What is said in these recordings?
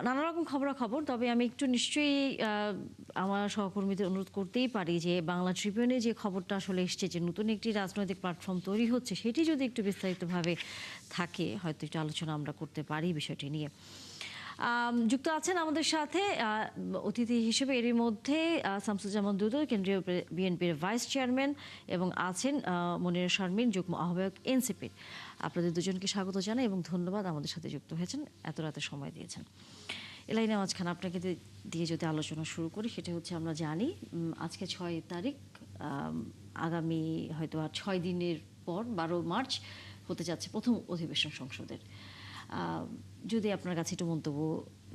নানা রকম খবরাখবর, তবে আমি একটু নিশ্চয়ই আমার সহকর্মীদের অনুরোধ করতেই পারি যে বাংলা ট্রিবিউনে যে খবরটা আসলে এসছে যে নতুন একটি রাজনৈতিক প্ল্যাটফর্ম তৈরি হচ্ছে, সেটি যদি একটু বিস্তারিতভাবে থাকে হয়তো একটু আলোচনা আমরা করতে পারি বিষয়টি নিয়ে। যুক্ত আছেন আমাদের সাথে অতিথি হিসেবে এরই মধ্যে শামসুজ্জামান দুদু, কেন্দ্রীয় বিএনপির ভাইস চেয়ারম্যান, এবং আছেন মনিরা শারমিন, যুগ্ম আহ্বায়ক এনসিপির। আপনাদের দুজনকে স্বাগত জানাই এবং ধন্যবাদ আমাদের সাথে যুক্ত হয়েছেন, এত রাতে সময় দিয়েছেন। এলাইনা মাঝখান আপনাকে দিয়ে যদি আলোচনা শুরু করি, সেটা হচ্ছে আমরা জানি আজকে 6 তারিখ, আগামী হয়তো আর 6 দিনের পর 12 মার্চ হতে যাচ্ছে প্রথম অধিবেশন সংসদের। যদি আপনার কাছে একটু মন্তব্য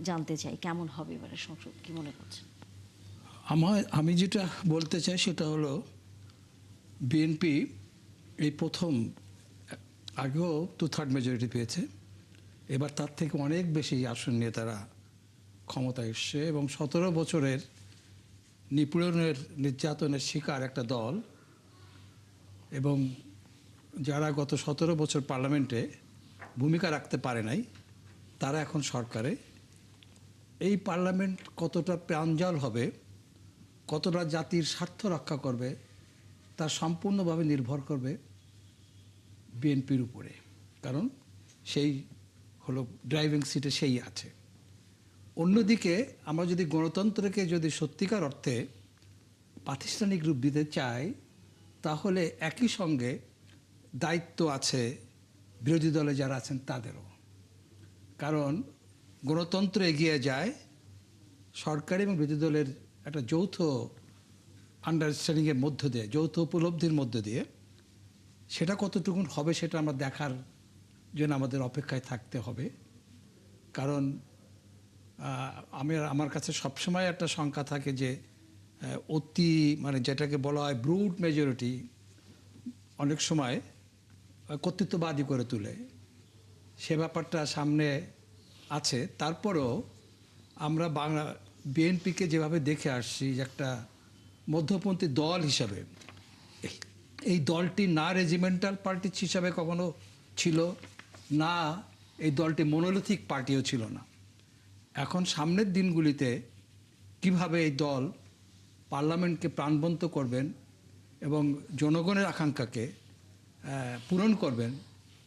জানতে চাই, কেমন হবে এবারে সংসদ, কি মনে করছেন? আমি যেটা বলতে চাই সেটা হলো বিএনপি এই প্রথম, আগেও 2/3 মেজরিটি পেয়েছে, এবার তার থেকে অনেক বেশি আসন নিয়ে তারা ক্ষমতায় এসছে এবং 17 বছরের নিপীড়নের নির্যাতনের শিকার একটা দল, এবং যারা গত 17 বছর পার্লামেন্টে ভূমিকা রাখতে পারে নাই তারা এখন সরকারে। এই পার্লামেন্ট কতটা প্রাঞ্জল হবে, কতটা জাতির স্বার্থ রক্ষা করবে, তা সম্পূর্ণভাবে নির্ভর করবে বিএনপির উপরে, কারণ সেই হলো ড্রাইভিং সিটে সেই আছে। অন্যদিকে আমরা যদি গণতন্ত্রকে যদি সত্যিকার অর্থে প্রাতিষ্ঠানিক রূপ দিতে চাই, তাহলে একই সঙ্গে দায়িত্ব আছে বিরোধী দলে যারা আছেন তাদেরও। কারণ গণতন্ত্র এগিয়ে যায় সরকার এবং বিরোধী দলের একটা যৌথ আন্ডারস্ট্যান্ডিংয়ের মধ্য দিয়ে, যৌথ উপলব্ধির মধ্য দিয়ে। সেটা কতটুকু হবে সেটা আমরা দেখার জন্য আমাদের অপেক্ষায় থাকতে হবে। কারণ আমার কাছে সবসময় একটা শঙ্কা থাকে যে অতি যেটাকে বলা হয় ব্রুট মেজরিটি অনেক সময় কর্তৃত্ববাদী করে তোলে, সে ব্যাপারটা সামনে আছে। তারপরও আমরা বিএনপিকে যেভাবে দেখে আসছি যে একটা মধ্যপন্থী দল হিসাবে, এই দলটি না রেজিমেন্টাল পার্টি হিসাবে কখনো ছিল না, এই দলটি মনোলিথিক পার্টিও ছিল না। এখন সামনের দিনগুলিতে কিভাবে এই দল পার্লামেন্টকে প্রাণবন্ত করবেন এবং জনগণের আকাঙ্ক্ষাকে পূরণ করবেন,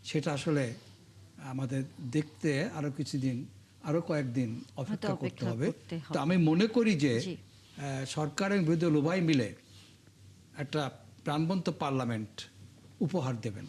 সেটা আসলে আমাদের দেখতে আরও কয়েকদিন অপেক্ষা করতে হবে। তো আমি মনে করি যে সরকার এবং বিরোধী দল উভয় মিলে একটা প্রাণবন্ত পার্লামেন্ট উপহার দেবেন।